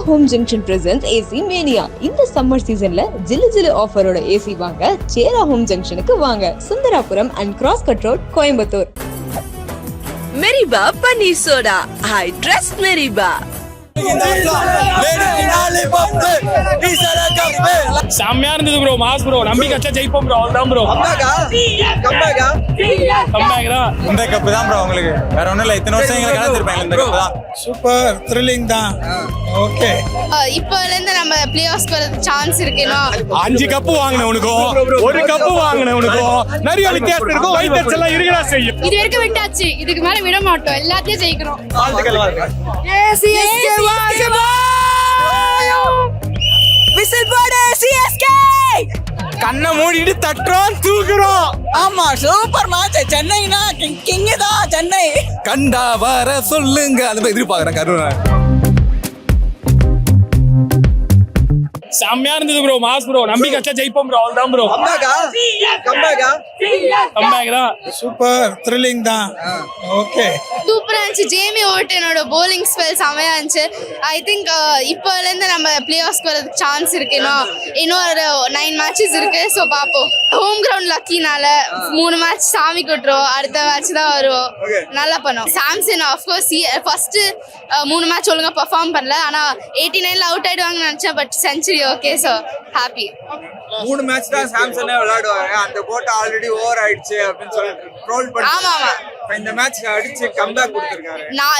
Home Junction presents AC Mania. இந்த summer seasonல ஜில்லு ஜில்லு ஆஃபரோட AC வாங்க சேரா ஹோம் ஜங்ஷனுக்கு வாங்க. Sundarapuram and Cross Cut Road, Coimbatore. Meriba Paneer Soda. I trust Meriba. செம்மையா இருந்தது ப்ரோ, மாஸ் ப்ரோ, நம்பி கச்சா ஜெயிப்போம் ப்ரோ, அவ்வளவுதான் ப்ரோ. இந்த கப் தான் ப்ரோ உங்களுக்கு, வேற ஒண்ணும் இல்ல. இத்தனை வருஷம் எங்களுக்கு கலந்துருப்பேன் இந்த கப் தான். சூப்பர் த்ரில்லிங் தான். ஓகே, இப்போல இருந்து நம்ம பிளே ஆஃப்ஸ் வரது சான்ஸ் இருக்குனா 5 கப் வாங்குனவனுக்கும் 1 கப் வாங்குனவனுக்கும் நிறைய வித்தியாசம் இருக்கும். வைட்டர்ஸ் எல்லாம் இருக்கடா செய்யும். இது வரைக்கும் விட்டாச்சு, இதுக்கு மேல விட மாட்டோம், எல்லாத்தையும் ஜெயிக்கிறோம். CSK Whistle போடு CSK. கண்ணை மூடிட்டு தட்டுறோம், தூக்குறோம். ஆமா, சூப்பர் மேட்ச். சென்னைனா கிங் தான் சென்னை. கண்டா வர சொல்லுங்க, அது எதிர்பார்க்கறேன் கருணா. செம்மையா இருந்தது ப்ரோ, மாஸ் ப்ரோ, நம்பி கச்சா ஜெயிப்போம் ப்ரோ, அவ்வளவுதான் ப்ரோ. கம்பேக் தான். சூப்பர் த்ரில்லிங் தான். ஓகே, சூப்பரா இருந்துச்சு. ஜேமி ஓட்டனோட bowling ஸ்பெல் செமையா இருந்துச்சு. ஐ திங்க் இப்போல இருந்து நம்ம பிளே ஆஃப்ஸ் வரது சான்ஸ் இருக்குனா இன்னும் ஒரு 9 மேட்சஸ் இருக்கு. ஸோ பாப்போம். ஹோம் கிரவுண்ட் லக்கினால 3 மேட்ச் சாமி கொட்டுறோம், அடுத்த மேட்ச் தான் வருவோம். நல்லா பண்ணோம். சாம்சன் ஆஃப்கோர்ஸ் ஃபர்ஸ்ட் 3 மேட்ச் ஒழுங்கா பெர்ஃபார்ம் பண்ணல, ஆனா 89ல அவுட் ஆயிடுவாங்கன்னு நினைச்சேன். But century okay, so happy. 3 match தான் சாம்சனே விளையாடுவாங்க. அந்த போட்ட ஆல்ரெடி ஓவர் ஆயிடுச்சு அப்படின்னு சொல்லிட்டு ட்ரோல் பண்ணி. ஆமா ஆமா, இந்த மேட்ச் அடிச்சு கம்பேக் கொடுத்திருக்காரு. நான்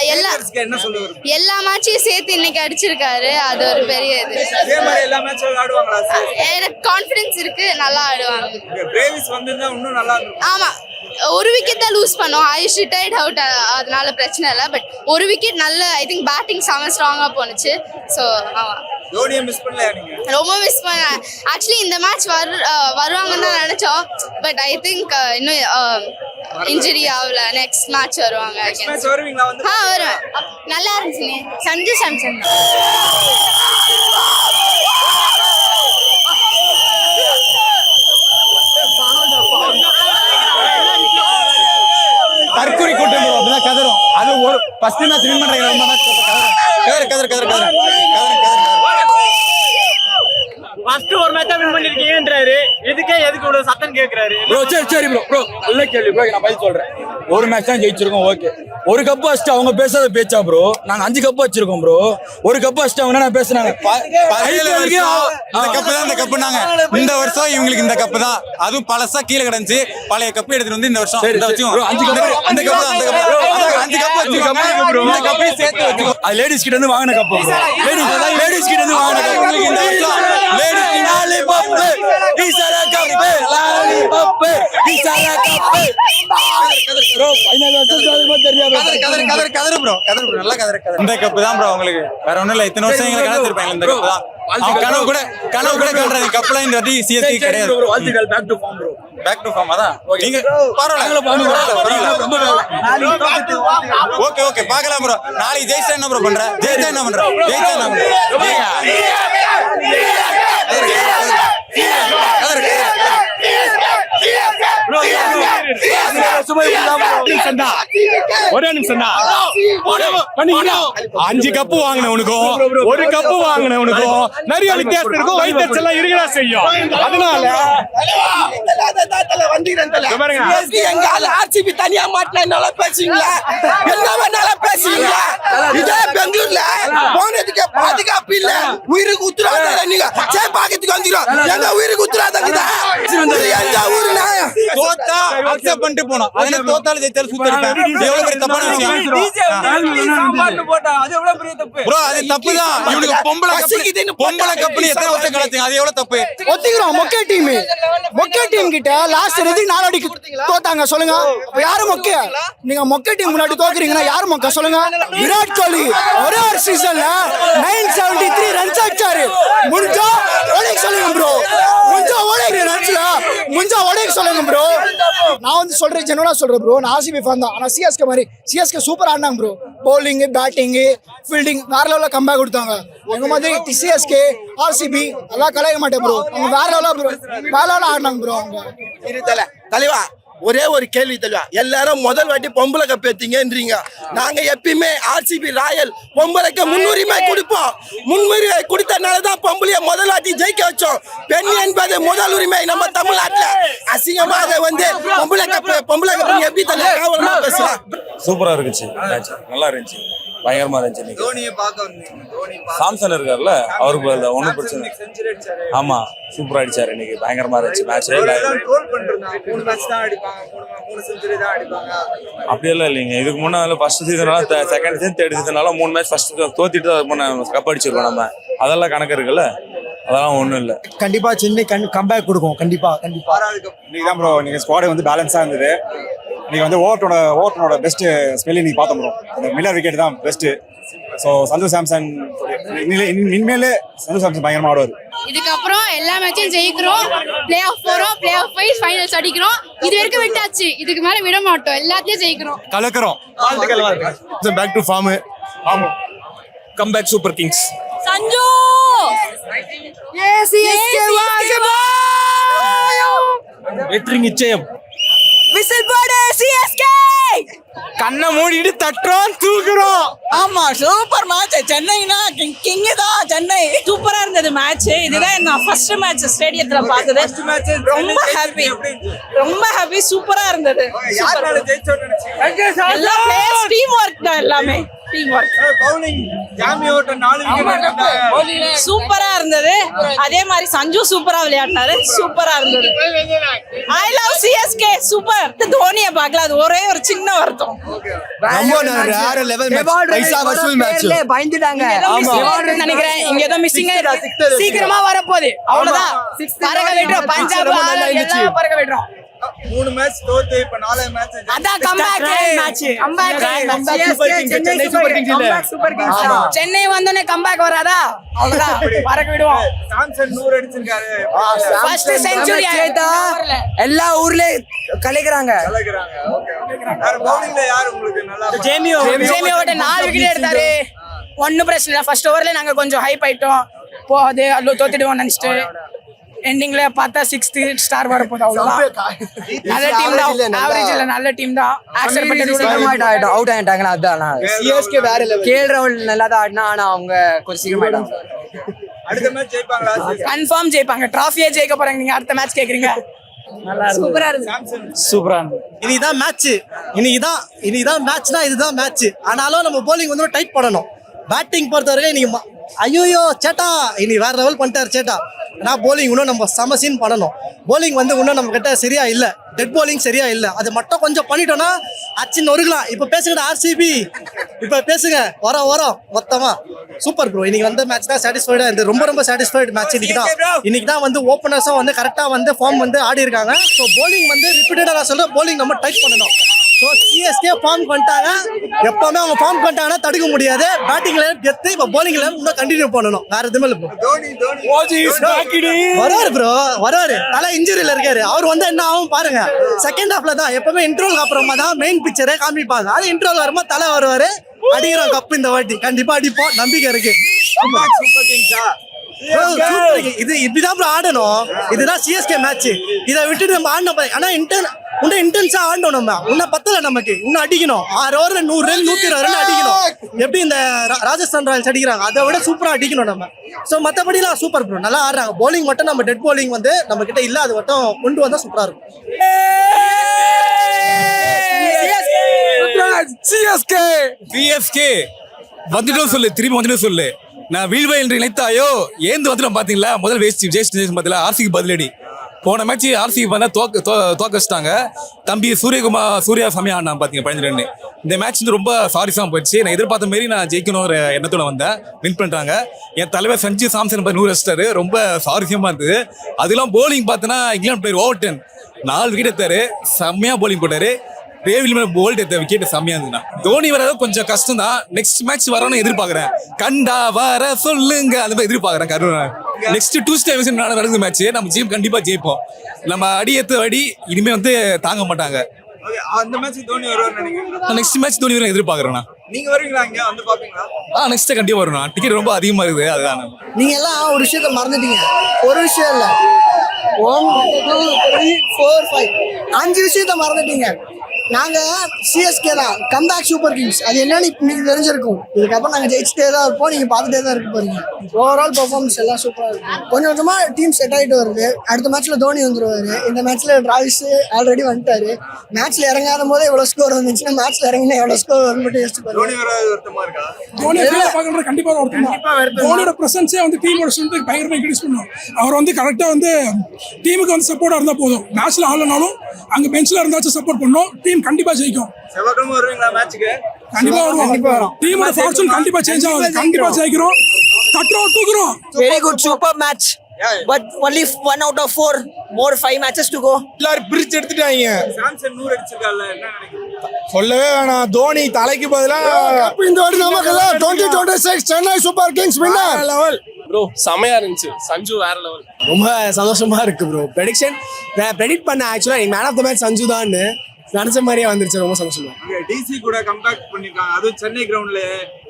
என்ன சொல்லுவாரு? எல்லா மேட்சையும் சேர்த்து இன்னைக்கு அடிச்சிருக்காரு, அது ஒரு பெரிய இது. இதே மாதிரி எல்லா மேட்சும் விளையாடுவாங்களா சார்? எனக்கு கான்ஃபிடன்ஸ் இருக்கு, நல்லா ஆடுவாங்க. பிரேவிஸ் வந்திருந்தா இன்னும் நல்லா இருக்கும். ஆமா, ஒரு விக்கெட் தான் லூஸ் பண்ணோம். ஆயுஷ் ரிட்டையர்ட் அவுட், அதனால பிரச்சனை இல்லை. பட் ஒரு விக்கெட் நல்ல, ஐ திங்க் பேட்டிங் செம ஸ்ட்ராங்கா போனுச்சு. ஸோ ஆமா, தோனியை மிஸ் பண்ணலையா நீங்க? ரொம்ப மிஸ் பண்ணேன். ஆக்சுவலி இந்த மேட்ச் வருவாங்கன்னு தான் நினைச்சோம். பட் ஐ திங்க் இன்னும் இன்ஜுரி ஆகல. நெக்ஸ்ட் மேட்ச் வருவாங்க. மேட்ச் வருவீங்களா வந்து? வருவேன். நல்லா இருந்துச்சு. சஞ்சு சாம்சன் தற்கொலை கூட்டம் ப்ரோ, அப்படிதான் கதறும். அது ஒரு ஃபர்ஸ்ட் மேட்ச் வின் பண்றாங்க, ரொம்ப மேட்ச் கதறு. ஃபர்ஸ்ட் ஒரு மேட்ச் வின் பண்ணிருக்கீங்கன்றாரு. எதுக்கு இவ்வளவு சத்தம் கேக்குறாரு ப்ரோ? சரி ப்ரோ, நல்ல கேள்வி ப்ரோ, நான் பதில் சொல்றேன். ஒரு மேட்ச் தான் ஜெயிச்சிருக்கோம், ஓகே. ஒரு கப் வச்சுட்டு அவங்க பேசாத பேச்சா ப்ரோ? நாங்க 5 கப் வச்சிருக்கோம் ப்ரோ. ஒரு கப் வச்சுட்டு அவங்க என்ன பேசுனாங்க? இந்த கப்பு நாங்க இந்த வருஷம் இவங்களுக்கு இந்த கப்பு தான். அதுவும் பழசா கீழே கிடந்துச்சு, பழைய கப்பு எடுத்துட்டு வந்து இந்த வருஷம் அது லேடிஸ் கிட்ட இருந்து வாங்கின கப்பு. லேடிஸ் கிட்ட இருந்து வாங்கின கப்பு இந்த வருஷம். இந்த கப்பு தான் ப்ரோ உங்களுக்கு, வேற ஒண்ணும் இல்ல. இத்தனை வருஷம் எங்களுக்கு கலந்துருப்பேன் இந்த கப்பு தான். கனவு கூட கல்றது கப்லாம் இந்த சிஎஸ்கே கிடையாது. வாழ்த்துக்கள். Back to form. அதான் நீங்க ஓகே பார்க்கலாம் ப்ரோ. நாளைக்கு ஜெயிச்சா என்ன ப்ரோ பண்ற? ஜெயிச்சா என்ன பண்ற? ஒரே நிமிஷம் தான். 5 கப்பு வாங்கினவனுக்கும் 1 கப்பு வாங்கினவனுக்கும் நிறைய வித்தியாசம் இருக்கும். வைட்டர்ஸ் எல்லாம் இருக்கடா செய்யும். அதனால ஆர்சிபி தனியா மாட்டினா நல்லா பேசுவீங்களா? எல்லாமே நல்லா பேசுவீங்களா? இதே பெங்களூர்ல போனதுக்கு பாதுகாப்பு இல்ல, உயிருக்கு உத்தரவாதம். நீங்க பாக்கத்துக்கு வந்துடும், எங்க உயிருக்கு உத்தரவாதம் எங்க ஊருனா தோத்தா அக்செப்ட் பண்ணிட்டு போனோம். அதனால தோத்தால ஜெயிச்சால சூப்பர் இருப்பேன். எவ்வளவு பெரிய தப்பான விஷயம் ப்ரோ. அது தப்பு தான். இவனுக்கு பொம்பளை கம்பெனி எத்தனை வருஷம் கலச்சுங்க, அது எவ்வளவு தப்பு? ஒத்திக்கிறோம். மொக்கை டீம் கிட்ட லாஸ்ட் ரெடி 4 அடி தோத்தாங்க. சொல்லுங்க, யாரு மொக்க? நீங்க மொக்கை டீம் முன்னாடி தோக்குறீங்கன்னா யாரு மொக்க சொல்லுங்க? விராட் கோலி ஒரே ஒரு சீசன்ல 973 ரன்ஸ் அடிச்சாரு. முடிஞ்சா ஓடேக் சொல்லுங்க ப்ரோ. முடிஞ்சா ஓடேக் சொல்லுங்க ப்ரோ. நான் வந்து சொல்றேன், ஜெனரலா சொல்றேன் ப்ரோ. நான் ஆர்சிபி ஃபேன் தான். ஆனா சிஎஸ்கே மாதிரி சிஎஸ்கே சூப்பர் ஆடினாங்க ப்ரோ. பவுலிங், பேட்டிங், ஃபீல்டிங் வேற லெவல்ல கம்பேக் கொடுத்தாங்க. எங்க மாதிரி சிஎஸ்கே ஆர்சிபி எல்லாம் கலைய மாட்டேன் ப்ரோ. அவங்க வேற லெவலா ப்ரோ, வேற லெவலா ஆடினாங்க ப்ரோ. அவங்க தலைவா ஒரே ஒரு கேள்வி தெளிவா, எல்லாரும் முதல் வாட்டி பொம்பளை கப் ஏத்தீங்கன்றீங்க. நாங்க எப்பயுமே ஆர்சிபி ராயல் பொம்பளைக்கு முன்னுரிமை கொடுப்போம். முன்னுரிமை கொடுத்தனாலதான் பொம்பளைய முதல் வாட்டி ஜெயிக்க வச்சோம். பெண் என்பது முதல் உரிமை நம்ம தமிழ்நாட்டுல. அசிங்கமாக வந்து பொம்பளை கப் எப்படி கேவலமா பேசலாம். சூப்பரா இருந்துச்சு, நல்லா இருந்துச்சு, பயங்கரமா இருந்துச்சு. தோனியை பார்க்க வந்தீங்க. தோனி சாம்சன் இருக்காருல்ல, அவருக்கு ஒன்றும் பிரச்சனை. செஞ்சுரி அடிச்சாரு. ஆமா, சூப்பரா அடிச்சாரு இன்னைக்கு, பயங்கரமா இருந்துச்சு மேட்ச். ட்ரோல் பண்றாங்க, 3 மேட்ச் தான் அடிப்பாங்க, 3 செஞ்சுரி தான் அடிப்பாங்க. அப்படியெல்லாம் இல்லைங்க. இதுக்கு முன்னால ஃபர்ஸ்ட் சீசனால செகண்ட் சீசன் தேர்ட் சீசனால 3 மேட்ச் ஃபர்ஸ்ட் தோத்திட்டு கப் அடிச்சிருக்கோம் நம்ம. அதெல்லாம் கணக்கு இருக்குல்ல, அதெல்லாம் ஒண்ணும் இல்ல. கண்டிப்பா சென்னை கம்பேக் கொடுக்கும். கண்டிப்பா இன்னைக்கு தான் ப்ரோ, நீங்க ஸ்குவாட் வந்து பேலன்ஸா இருந்தது. இன்னைக்கு வந்து ஓவர்டனோட பெஸ்ட் ஸ்பெல் இன்னைக்கு பார்த்தோம் ப்ரோ. அந்த மில்லர் விக்கெட் தான் பெஸ்ட். ஸோ சஞ்சு சாம்சன் இனிமேலே சஞ்சு சாம்சன் பயங்கரமா ஆடுவார். இதுக்கப்புறம் எல்லா மேட்சும் ஜெயிக்கிறோம், பிளே ஆஃப் போறோம், பிளே ஆஃப் போய் ஃபைனல்ஸ் அடிக்கிறோம். இது வரைக்கும் விட்டாச்சு, இதுக்கு மேல விட மாட்டோம், எல்லாத்தையும் ஜெயிக்கிறோம், கலக்குறோம். Back to form. ஆமா, come back super kings. Sanju வெற்றி நிச்சயம். விசில் போடு சிஎஸ்கே. கண்ணை மூடிட்டு தட்டுறோம், தூக்குறோம். ஆமா, சூப்பர் மேட்ச். சென்னைனா கிங் தான். சென்னை சூப்பரா இருந்தது மேட்ச். இதுதான் நான் ஃபர்ஸ்ட் மேட்ச் ஸ்டேடியத்துல பார்த்தது. ரொம்ப ஹாப்பி, சூப்பரா இருந்தது. யாரால ஜெயிச்சோன்னு நினைச்சீங்க? எல்லா பிளேயர்ஸ் டீம் ஒர்க் தான், எல்லாமே டீம் ஒர்க். பவுலிங் ஜாமி ஓட்ட 4 விக்கெட் சூப்பரா இருந்தது. அதே மாதிரி சஞ்சு சூப்பரா விளையாடினாரு, சூப்பரா இருந்தது. I love CSK. சூப்பர். தோனியை பார்க்கல, அது ஒரே ஒரு சின்ன வருத்தம். பயந்துட்டாங்க நினைக்கிறேன் இங்க ஏதோ மிஸ்ஸிங் சீக்கிரமா வரப்போகுது, அவ்வளவுதான். பறக்க விடுறோம், பஞ்சாப் எல்லாம் பறக்க விடுறோம். 3 மேட்ச் தோத்து இப்ப 4 மேட்ச். அதான் கம்பேக் மேட்ச். சென்னை வந்தோனே கம்பேக் வராதா, அவ்வளவுதான், பறக்க விடுவோம். சாம்சன் 100 அடிச்சிருக்காரு. ஃபர்ஸ்ட் செஞ்சுரி எல்லா ஊர்லயும் கலைக்கிறாங்க. வேற பவுலிங்ல யார் உங்களுக்கு நல்லா? ஜேமியோட 4 விக்கெட் எடுத்தாரு. ஒன்னும் பிரச்சனை இல்லை. ஃபர்ஸ்ட் ஓவர்ல நாங்க கொஞ்சம் ஹைப் ஆயிட்டோம், போதே அல்லோ தோத்திடுவோம் நினைச்சிட்டு எண்டிங்ல பார்த்தா 6th ஸ்டார் வர போகுது, அவ்வளவுதான். நல்ல டீம் தான், ஆவரேஜ் இல்ல, நல்ல டீம் தான். ஆக்செப்ட் பண்ணிட்டு அவுட் ஆயிட்டாங்க. அதான் சிஎஸ்கே வேற லெவல். கேஎல் ராகுல் நல்லா தான் ஆடினா, ஆனா அவங்க கொஞ்சம் சீக்கிரம் ஆயிட்டாங்க. அடுத்த மேட்ச் ஜெயிப்பாங்களா? கன்ஃபார்ம் ஜெயிப்பாங்க, டிராஃபியே ஜெயிக்க போறாங்க. நீங்க அடுத்த மேட்ச் கேக்குறீங்க. சூப்பரா இருக்கு. சூப்பரா இருந்தது. இன்னைக்குதான் மேட்ச். இன்னைக்குதான் மேட்ச்னா இதுதான் மேட்ச். ஆனாலும் நம்ம போலிங் வந்து டைட் பண்ணணும். பேட்டிங் பொறுத்தவரைக்கும் இன்னைக்கு ஐயோ சேட்டா இன்னைக்கு வேற லெவல் பண்ணிட்டாரு சேட்டா. ஆனா போலிங் இன்னும் நம்ம செம சீன் பண்ணணும். போலிங் வந்து இன்னும் நம்ம கிட்ட சரியா இல்ல, டெட் போலிங் சரியா இல்ல. அது மட்டும் கொஞ்சம் பண்ணிட்டோம்னா அச்சின்னு ஒருக்கலாம். இப்ப பேசுங்க ஆர்சிபி, இப்ப பேசுங்க வரோம் மொத்தமா. சூப்பர் ப்ரோ, இன்னைக்கு வந்து மேட்ச் தான் சாட்டிஸ்ஃபைடா இருந்து, ரொம்ப சாட்டிஸ்ஃபைடு மேட்ச். இன்னைக்கு தான் வந்து ஓப்பனர்ஸும் வந்து கரெக்டா வந்து ஃபார்ம் வந்து ஆடி இருக்காங்க. ஸோ போலிங் வந்து ரிப்பீட்டடா நான் சொல்றேன், போலிங் நம்ம டைட் பண்ணணும். ஸோ சிஎஸ்கே ஃபார்ம் பண்ணிட்டாங்க, எப்பவுமே அவங்க ஃபார்ம் பண்ணிட்டாங்கன்னா தடுக்க முடியாது. பேட்டிங்ல கெத்து, இப்போ போலிங்ல இன்னும் கண்டினியூ பண்ணணும், வேற எதுவுமே இல்லை. வராரு ப்ரோ, வராரு. தலை இன்ஜுரியில இருக்காரு. அவர் வந்து என்ன ஆகும் பாருங்க, செகண்ட் ஹாஃப்ல தான் எப்பவுமே இன்ட்ரோல் அப்புறமா தான் மெயின் பிக்சரே காமிப்பாங்க. அது இன்ட்ரோல் வருமா தலை வருவாரு, அடிக்கிறோம் கப் இந்த வாட்டி கண்டிப்பா அடிப்போம், நம்பிக்கை இருக்கு. இது இப்படிதான் ஆடணும். இதுதான் சிஎஸ்கே மேட்ச். இதை விட்டுட்டு நம்ம ஆடணும். ஆனா இன்னும் இன்டென்ஸா ஆடணும். நம்ம இன்னும் பத்தல, நமக்கு இன்னும் அடிக்கணும். 6 ஓவர்ல 100 ரன் 120 ரன் அடிக்கணும். எப்படி இந்த ராஜஸ்தான் ராயல்ஸ் அடிக்கிறாங்க அதை விட சூப்பரா அடிக்கணும் நம்ம. ஸோ மற்றபடிலாம் சூப்பர் ப்ரோ, நல்லா ஆடுறாங்க. போலிங் மட்டும் நம்ம டெட் போலிங் வந்து நம்ம கிட்ட இல்ல, அது மட்டும் கொண்டு வந்தா சூப்பரா இருக்கும். சிஎஸ்கே வந்துட்டோம் சொல்லு, திரும்பி வந்துட்டோம் சொல்லு. நான் வீழ்வை என்று நினைத்தாயோ ஏந்து வந்துட்டோம். பாத்தீங்களா, முதல் வேஸ்ட் பாத்தீங்களா, ஆர்சிக்கு பதிலடி. போன மேட்ச் ஆர்சிக்கு பண்ண தோக்க வச்சுட்டாங்க. தம்பி சூர்யா சமயம் ஆடினா பாத்தீங்க 15 ரன். இந்த மேட்ச் வந்து ரொம்ப சாரிசமா போயிடுச்சு. நான் எதிர்பார்த்த மாரி நான் ஜெயிக்கணும் ஒரு எண்ணத்தோட வந்தேன். வின் பண்ணிட்டாங்க. என் தலைவர் சஞ்சு சாம்சன் 100 அடிச்சிட்டாரு, ரொம்ப சாரிசமா இருந்தது. அதெல்லாம் போலிங் பார்த்தோன்னா இங்கிலாந்து பிளேயர் ஓவர்டன் 4 விக்கெட் எடுத்தாரு, செம்மையா போலிங் போட்டாரு. போல்ட் எடுத்த விக்கெட் செம்மையா இருந்ததுண்ணா. தோனி வர கொஞ்சம் கஷ்டம் தான். நெக்ஸ்ட் மேட்ச் வரணும்னு எதிர்பார்க்கறேன். கண்டா வர சொல்லுங்க, அது மாதிரி எதிர்பார்க்கறேன். கருணா நெக்ஸ்ட் டியூஸ்டே நடக்குது மேட்ச், நம்ம ஜெயிப் கண்டிப்பா ஜெயிப்போம். நம்ம அடி இனிமே வந்து தாங்க மாட்டாங்க. அந்த மேட்ச் தோனி வருவார்னு நினைக்கிறேன். நெக்ஸ்ட் மேட்ச் தோனி வர எதிர்பார்க்கறேன். நீங்க வருவீங்களா, இங்க வந்து பாப்பீங்களா? நெக்ஸ்ட் கண்டிப்பா வரும். டிக்கெட் ரொம்ப அதிகமா இருக்குது, அதுதான். நீங்க எல்லாம் ஒரு விஷயத்த மறந்துட்டீங்க. ஒரு விஷயம் இல்ல, 1 2 3 4 5 5 விஷயத்த மறந்துட்டீங்க. நாங்க சிஎஸ்கே தான் கம்பேக் சூப்பர் கிங்ஸ். அது என்னன்னு இப்போ நீங்க தெரிஞ்சிருக்கும். இதுக்கப்புறம் நாங்க ஜெயிச்சுட்டே தான் இருப்போம். நீங்க பார்த்துட்டே தான் இருக்க போறீங்க. ஓவரால் பெர்ஃபார்மன்ஸ் எல்லாம் சூப்பரா இருக்கும். கொஞ்சம் கொஞ்சமா டீம் செட் ஆயிட்டு வருது. அடுத்த மேட்ச்ல தோனி வந்துருவாரு. இந்த மேட்ச்ல டிராவிஸ் ஆல்ரெடி வந்துட்டாரு. மேட்ச்ல இறங்காத போதே எவ்வளவு ஸ்கோர் வந்துச்சுன்னா மேட்ச்ல இறங்கினா எவ்வளவு ஸ்கோர் வந்து மட்டும் யோசிச்சு பாருங்க. தோனி வராது வருத்தமா இருக்கா? தோனி பார்க்கறது கண்டிப்பா வருத்தம். தோனியோட பிரசன்ஸே வந்து டீமோட ஸ்ட்ரென்த் பயங்கரமா இன்க்ரீஸ் பண்ணும். அவர் வந்து கரெக்டா வந்து டீமுக்கு வந்து சப்போர்ட்டா இருந்தா போதும். மேட்ச்ல ஆடலனாலும் அங்க பெஞ்ச்ல இருந்தாச்சும் சப்போர்ட் பண்ணும். டீம் கண்டிப்பா ஜெயிக்கும். செவ்வாய்க்கிழமை வருவீங்களா மேட்ச்க்கு? கண்டிப்பா வரும். டீமோட ஃபார்ச்சூன் கண்டிப்பா சேஞ்ச் ஆகும். கண்டிப்பா ஜெயிக்கிறோம். தட்டுறோம் தூக்குறோம். Very good super match. But only 1 out of 4 more 5 matches to go. எல்லாரும் பிரிச்சு எடுத்துட்டாங்க. சாம்சன் 100 அடிச்சிருக்கால, என்ன நினைக்கிறீங்க? சொல்லவே வேணாம். தோனி தலைக்கு பதிலா இந்த வாட்டி நமக்கு 2026 Chennai super Kings winner level. Bro செமையா இருந்துச்சு. சஞ்சு வேற லெவல். ரொம்ப சந்தோஷமா இருக்கு ப்ரோ. ப்ரெடிக்ட் பண்ண ஆக்சுவலா நீ man of the match Sanju தான் நினைச்ச மாதிரியே வந்துருச்சு. ரொம்ப சந்தோஷமா. டிசி கூட கம்பேக் பண்ணிருக்காங்க, அதுவும் சென்னை கிரவுண்ட்ல.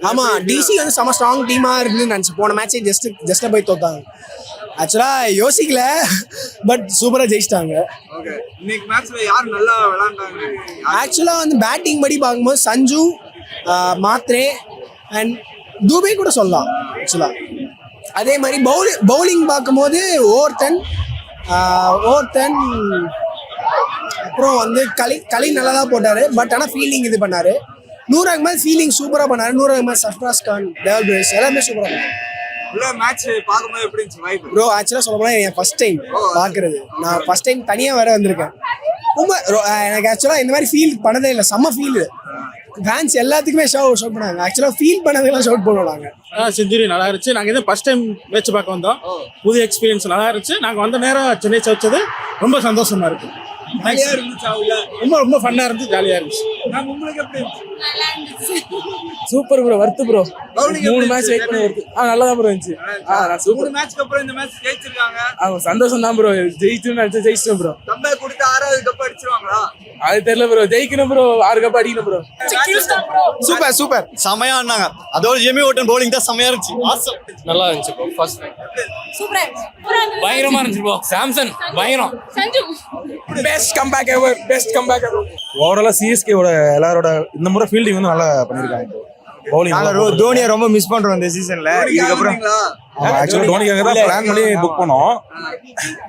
ஆமா, டிசி வந்து செம ஸ்ட்ராங் டீமா இருக்குன்னு நினைச்சு போன மேட்சே ஜஸ்ட் போய் தோத்தாங்க. ஆக்சுவலா யோசிக்கல, பட் சூப்பரா ஜெயிச்சிட்டாங்க. ஓகே, இன்னைக்கு மேட்ச்ல யார் நல்லா விளையாண்டாங்க? ஆக்சுவலா வந்து பேட்டிங் படி பார்க்கும்போது சஞ்சு, மாத்ரே அண்ட் துபே கூட சொல்லலாம் ஆக்சுவலா. அதே மாதிரி பவுலிங் பார்க்கும்போது ஓவர்டன் அப்புறம் வந்து களி நல்லா தான் போட்டாரு. பட் ஆனால் ஃபீல்டிங் இது பண்ணாரு. நூர் அகமது ஃபீல்டிங் சூப்பராக பண்ணாரு. நூர் அகமது, சர்ஃப்ராஸ் கான், டேவல் பிரேஸ் எல்லாமே சூப்பராக பண்ணாரு. மேட்ச் பார்க்கும்போது எப்படி இருந்துச்சு வைப்? ப்ரோ ஆக்சுவலாக சொல்ல போனால் என் ஃபர்ஸ்ட் டைம் பார்க்குறது. நான் ஃபர்ஸ்ட் டைம் தனியாக வர வந்திருக்கேன். ரொம்ப எனக்கு ஆக்சுவலாக இந்த மாதிரி ஃபீல் பண்ணதே இல்லை. செம்ம ஃபீல். ஃபேன்ஸ் எல்லாத்துக்குமே ஷவுட் பண்ணாங்க. ஆக்சுவலாக ஃபீல் பண்ணதெல்லாம் ஷவுட் பண்ணுவாங்க. செஞ்சுரி நல்லா இருந்துச்சு. நாங்கள் இதை ஃபர்ஸ்ட் டைம் மேட்ச் பார்க்க வந்தோம். புது எக்ஸ்பீரியன்ஸ் நல்லா இருந்துச்சு. நாங்கள் வந்த நேரம் சென்னை சவுச்சது ரொம்ப சந்தோஷமா இருக்கு. ரொம்ப ரொம்ப ஃபன்னா இருந்துச்சு, ஜாலியா இருந்துச்சு. உங்களுக்கு எப்படி இருந்துச்சு? Super bro, worth bro. 3 match wait பண்ணி வருது. நல்லா தான் ப்ரோ இருந்துச்சு. சூப்பர். மேட்ச்க்கு அப்புறம் இந்த மேட்ச் ஜெயிச்சிருக்காங்க. சந்தோஷம் தான் ப்ரோ. ஜெயிச்சிட்டோம் ப்ரோ. கம்பேக் கொடுத்து 6வது கப் அடிச்சிருவாங்களா? அது தெரியல ப்ரோ. ஜெயிக்கணும் ப்ரோ. 6 கப் அடிக்கணும் ப்ரோ. சூப்பர் செமையா ஆனாங்க. அதோட ஜெமி ஓட்டன் பவுலிங் தான் செமையா இருந்துச்சு. நல்லா இருந்துச்சு ப்ரோ. ஃபர்ஸ்ட் பயங்கரமா இருந்துச்சு ப்ரோ. சாம்சன் பயங்கரம். பெஸ்ட் கம்பேக் எவர். ஓவராலா சிஎஸ்கேவோட எல்லாரோட இந்த முறை ஃபீல்டிங் வந்து நல்லா பண்ணிருக்காங்க. பவுலிங் தோனியை ரொம்ப மிஸ் பண்றோம் இந்த சீசன்ல. இதுக்கப்புறம் ஆக்சுவலா தோனிக்காக தான் பிளான் பண்ணி புக் பண்ணோம்.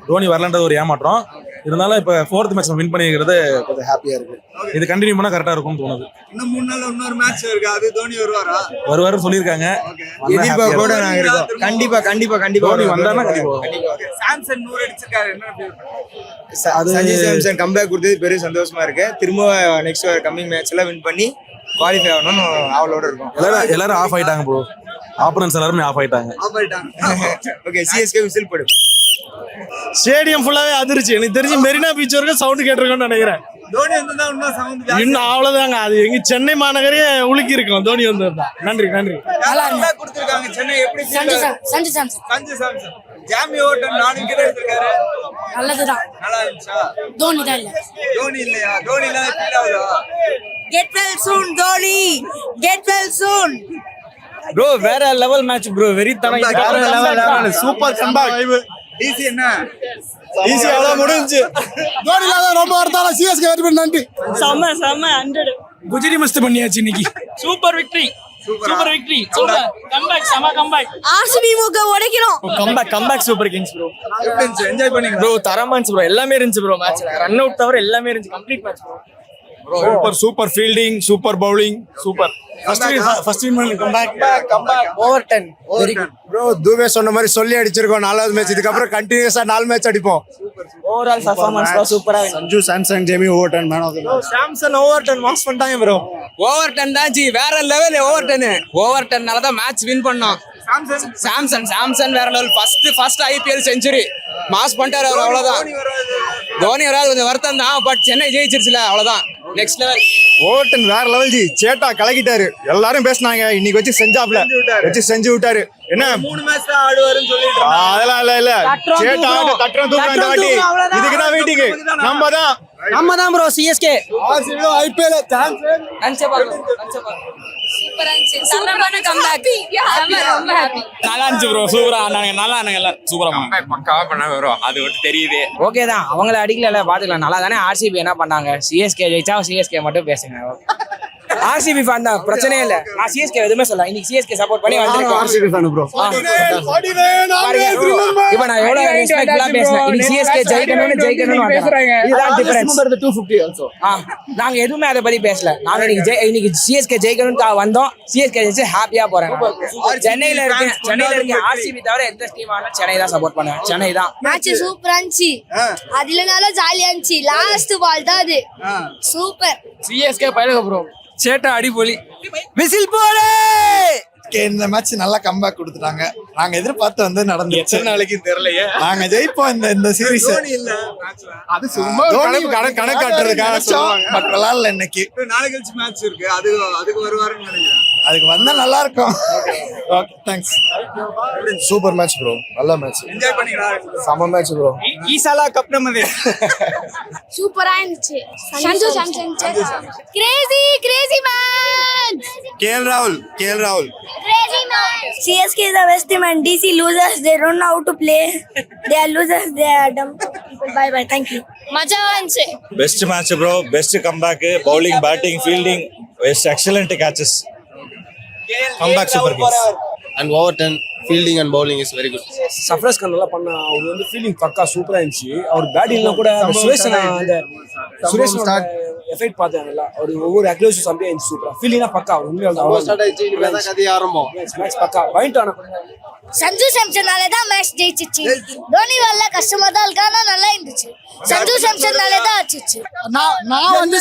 தோனி வரலன்றது ஒரு ஏமாற்றம். இருந்தாலும் இப்ப 4th மேட்ச் வின் பண்ணிக்கிறது கொஞ்சம் ஹாப்பியா இருக்கு. இது கண்டினியூ பண்ணா கரெக்டா இருக்கும்னு தோணுது. இன்னும் 3 நாள்ல இன்னொரு மேட்ச் இருக்கு. அது தோனி வருவாரா? வருவாரு சொல்லிருக்காங்க. எதிர்பார்ப்போட நாங்க இருக்கோம். கண்டிப்பா தோனி வந்தானா கண்டிப்பா. சாம்சன் 100 அடிச்சிருக்காரு, என்ன ஃபீல்? சஞ்சய் சாம்சன் கம்பேக் கொடுத்தது பெரிய சந்தோஷமா இருக்கு. திரும்ப நெக்ஸ்ட் கம்மிங் மேட்ச்ல வின் பண்ணி குவாலிஃபை ஆகணும்னு அவளோட இருக்கும். எல்லாரும் ஆஃப் ஆயிட்டாங்க ப்ரோ. ஆப்பனன்ஸ் எல்லாரும் ஆஃப் ஆயிட்டாங்க. ஓகே, சிஎஸ்கே விசில் போடு. ஸ்டேடியம் ஃபுல்லாவே அதிர்ச்சி. எனக்கு தெரிஞ்சு மெரினா பீச் வரைக்கும் சவுண்ட் கேட்டிருக்கோம்னு நினைக்கிறேன். தோனி வந்தா இன்னும் சவுண்ட் இன்னும் அவ்வளவுதாங்க. அது எங்க சென்னை மாநகரே உலுக்கி இருக்கும் தோனி வந்திருந்தா. நன்றி. நல்லா கொடுத்திருக்காங்க. சென்னை எப்படி? சஞ்சு சாம்சன் ஜாமி ஓட்டன் 4 விக்கெட் எடுத்திருக்காரு. நல்லதுதான். நல்லா இருந்துச்சா? தோனி தான் இல்ல. தோனி இல்லையா? தோனி எல்லாம் ஃபீல் ஆகுதா? Get well soon, Dhoni. Get well soon. Bro வேற லெவல் மேட்ச் ப்ரோ. வெரி தரம். Super comeback. டிசி என்ன? ஈஸி அவ்வளவு முடிஞ்சு. தோனி இல்லாத ரொம்ப வருத்தால சிஎஸ்கே வெற்றி பண்ணி நன்றி. செம்ம 100. குஜிரி மஸ்ட் பண்ணியாச்சு இன்னைக்கு. Super victory. Super comeback. செம கம்பேக். ஆர்சிபி மூக்க உடைக்கிறோம். Comeback super kings bro. எப்படி இருந்துச்சு? என்ஜாய் பண்ணீங்க ப்ரோ. தரமா இருந்துச்சு ப்ரோ. எல்லாமே இருந்துச்சு ப்ரோ. மேட்ச்ல ரன் அவுட் தவிர எல்லாமே இருந்துச்சு. Complete match bro. Super fielding, super bowling, super. First win comeback. Overton. Very good bro. Dube சொன்ன மாதிரி சொல்லி அடிச்சிருக்கோம் 4வது மேட்ச். இதுக்கப்புறம் கண்டினியூஸா 4 மேட்ச் அடிப்போம். ஓவரால் பெர்ஃபார்மன்ஸ் சூப்பரா. Sanju Samson Jamie Overton man of the match. Samson Overton mass பண்ணிட்டாங்க ப்ரோ. ஓவர்டன் தான் ஜி, வேற லெவல். ஓவர்டன்னால தான் மேட்ச் வின் பண்ணோம். சாம்சன் வேற level. First IPL century mass பண்ணிட்டாரு அவர். அவ்வளவுதான். தோனி வராது கொஞ்சம் வருத்தம் தான். பட் சென்னை ஜெயிச்சிருச்சுல, அவ்வளவுதான். Next level. ஓவர்டன் வேற லெவல் ஜி. சேட்டா கலக்கிட்டாரு. எல்லாரும் பேசினாங்க. இன்னைக்கு வச்சு செஞ்சு விட்டாரு. என்ன 3 மேட்ச் தான் ஆடுவாருன்னு சொல்லிட்டு அதெல்லாம் இல்ல. சேட்டா தட்டுறோம் தூக்குறோம் இந்த வாட்டி. இதுக்கு தான் வெயிட்டிங். நம்ம தான் ப்ரோ. சிஎஸ்கே IPL சான்ஸ் நினைச்சே பாருங்க. சூப்பரா இருந்துச்சு தரமான கம்பேக் ரொம்ப ஹாப்பி நல்லா இருந்துச்சு ப்ரோ சூப்பரா ஆனாங்க நல்லா ஆனாங்க எல்லாம் சூப்பரா பக்காவா பண்ண வரும் அது மட்டும் தெரியுது. ஓகே தான், அவங்கள அடிக்கல பாத்துக்கலாம். நல்லா தானே ஆர்சிபி என்ன பண்ணாங்க, சிஎஸ்கே ஜெயிச்சா சிஎஸ்கே மட்டும் பேசுங்க. ஆர்சிபி ஃபேன் தான், பிரச்சனையே இல்ல. நான் சிஎஸ்கே எதுவுமே சொல்ல, இன்னைக்கு சிஎஸ்கே சப்போர்ட் பண்ணி வந்திருக்கேன். RCB fan bro. இப்போ நான் எவ்வளவு ரெஸ்பெக்ட்ஃபுல்லா பேசுறேன். இன்னைக்கு சிஎஸ்கே ஜெயிக்கணும்னு பேசுறாங்க. இதுதான் டிஃபரன்ஸ். 250 ஆல்சோ. நாங்க எதுவுமே அதை பத்தி பேசல. நாங்க இன்னைக்கு சிஎஸ்கே ஜெயிக்கணும்னு வந்தோம். சிஎஸ்கே ஜெயிச்சு ஹாப்பியா போறேன். சென்னையில இருக்க ஆர்சிபி தவிர எந்த டீம் ஆனாலும் சென்னை தான் சப்போர்ட் பண்ணுவேன். சென்னை தான். மேட்ச் சூப்பரா இருந்துச்சு, அதுலனாலும் ஜாலியா இருந்துச்சு. லாஸ்ட் பால் தான் அது சூப்பர். சிஎஸ்கே பயிலுக ப்ரோ, சேட்டா அடிபொலி. விசில் போடு. இந்த மேட்ச் நல்லா கம்பேக் கொடுத்துட்டாங்க. நாங்க எதிர்பார்த்து வந்து நடந்துச்சு. நாளைக்கு தெரியலையே நாங்க ஜெயிப்போம் இந்த சீரிஸ். அது சும்மா கணக்காட்டுறதுக்காக பட் விளையாடல இன்னைக்கு. நாளை கழிச்சு மேட்ச் இருக்கு, அதுக்கு வருவாருன்னு நினைக்கிறேன். அதுக்கு வந்தா நல்லா இருக்கும். Okay thanks. Super match bro, நல்ல மேட்ச். என்ஜாய் பண்ணீங்களா? செம மேட்ச் ப்ரோ. ஈசாலா கப் நம்மது சூப்பரா இருந்துச்சு. Sanju Samson Crazy man. KL ராகுல் Crazy man. CSK is the best team and DC losers. They don't know how to play. They are losers. They are dumb people. Bye. Thank you. மஜா வந்துச்சு. Best match bro. Best comeback. Bowling, batting, fielding best excellent catches. Comeback super kings. And Overton fielding and bowling is very good. Sarfaraz Khan நல்லா பண்ணா. அவர் வந்து fielding பக்கா சூப்பரா இருந்துச்சு. அவர் பேட்டிங்ல கூட அந்த சுரேஷ் எஃபெக்ட் பார்த்தாங்கல்ல, அவர் ஒவ்வொரு அக்ரோஸும் அப்படியே இருந்துச்சு சூப்பரா. ஃபீல்டிங்னா பக்கா அவர் உண்மையில கதை ஆரம்பம். மேட்ச் பக்கா பாயிண்ட் ஆன. சஞ்சு சாம்சன்னால தான் மேட்ச் ஜெயிச்சிச்சு. தோனி வரல, கஷ்டமா தான் இருக்கு, ஆனா நல்லா இருந்துச்சு. சஞ்சு சாம்சன்னால தான் ஆச்சுச்சு. நான் வந்து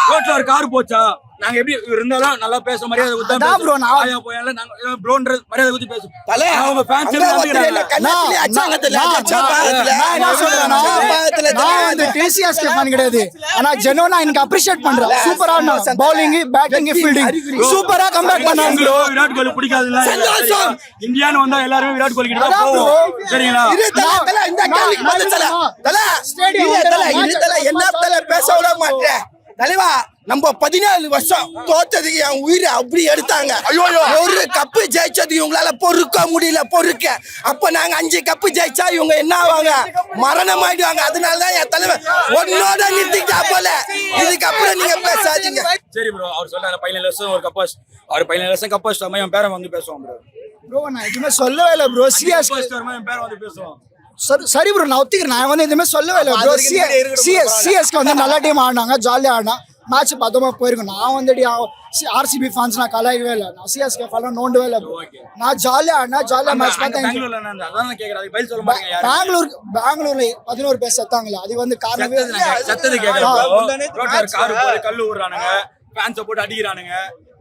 ரோட்ல ஒரு கார் போச்சா, நாங்க எப்படி இருந்தாலும் நல்லா பேச மரியாதை கொடுத்தா ப்ரோ. நான் போயால நாங்க ப்ரோன்ற மரியாதை கொடுத்து பேசுவோம். தல அவங்க ஃபேன்ஸ் நம்பிக்கிறாங்க. கண்ணாடி அச்சாங்கத்துல நான் வந்து டிசிஎஸ்கே ஃபேன் கிடையாது, ஆனா ஜெனோனா எனக்கு அப்ரிஷியேட் பண்றேன். சூப்பரா பவுலிங், பேட்டிங், ஃபீல்டிங் சூப்பரா கம்பேக் பண்ணாங்க ப்ரோ. விராட் கோலி பிடிக்காதுல்ல, இந்தியான்னு வந்தா எல்லாரும் விராட் கோலி கிட்ட தான் போவோம். சரிங்களா? இந்த கேள்விக்கு பதில் தல. என்ன தல பேச விட மாட்டேன் தலைவா. நம்ம 17 வருஷம் தோத்ததுக்கு என் உயிரை அப்படி எடுத்தாங்க. ஒரு கப்பு ஜெயிச்சது இவங்களால பொறுக்க முடியல. அப்ப நாங்க 5 கப்பு ஜெயிச்சா இவங்க என்ன ஆவாங்க? மரணம் ஆயிடுவாங்க. அதனாலதான் என் தலைவர் ஒன்னோட நிறுத்திட்டா போல. இதுக்கப்புறம் நீங்க பேசாதீங்க. சரி ப்ரோ, அவர் சொல்றாரு 17 வருஷம் ஒரு கப்பாஸ், அவர் 17 வருஷம் கப்பாஸ் என் பேரை வந்து பேசுவான் ப்ரோ. ப்ரோ நான் எதுவுமே சொல்லவே இல்லை ப்ரோ. சிஎஸ்கே என் பேரை வந்து பேசுவான். சரி ப்ரோ, நான் ஒத்துக்கிறேன். நான் வந்து எதுவுமே சொல்லவே இல்லை ப்ரோ. சிஎஸ்கே வந்து நல்ல டீம் ஆடினாங்க, ஜாலியாக ஆடினா. மேட்ச் பத்தமா போயிருக்கும். நான் வந்து ஆர்சிபி ஃபேன்ஸ் நான் கலாயவே இல்லை. நான் சிஎஸ்கே ஃபேன் நோண்டவே இல்லை. நான் ஜாலியாக ஆடினா, ஜாலியாக மேட்ச் பார்த்தேன். பெங்களூர்ல 11 பேர் செத்தாங்களா, அது வந்து காரணமே கல்லு விடுறானுங்க, ஃபேன்ஸை போட்டு அடிக்கிறானுங்க.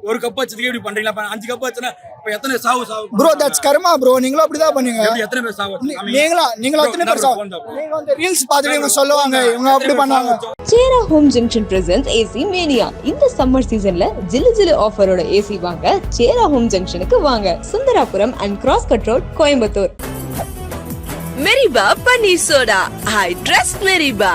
ஒரு கப் வச்சதுக்கு எப்படி பண்றீங்களா? 5 கப் வச்சனா இப்ப எத்தனை சாவு ப்ரோ? That's karma bro. நீங்களும் அப்படிதான் பண்ணீங்க. எத்தனை பேர் சாவு? நீங்களும் எத்தனை பேர் சாவு? நீங்க வந்து ரீல்ஸ் பார்த்துட்டு இவங்க சொல்லுவாங்க இவங்க அப்படி பண்ணாங்க. Sera home junction presents AC mania. இந்த சம்மர் சீசன்ல ஜிலு ஆஃபரோட ஏசி வாங்க சேரா ஹோம் ஜங்ஷனுக்கு வாங்க. Sundarapuram and cross cut road, Coimbatore. Meriba paneer soda. I trust மெரிபா.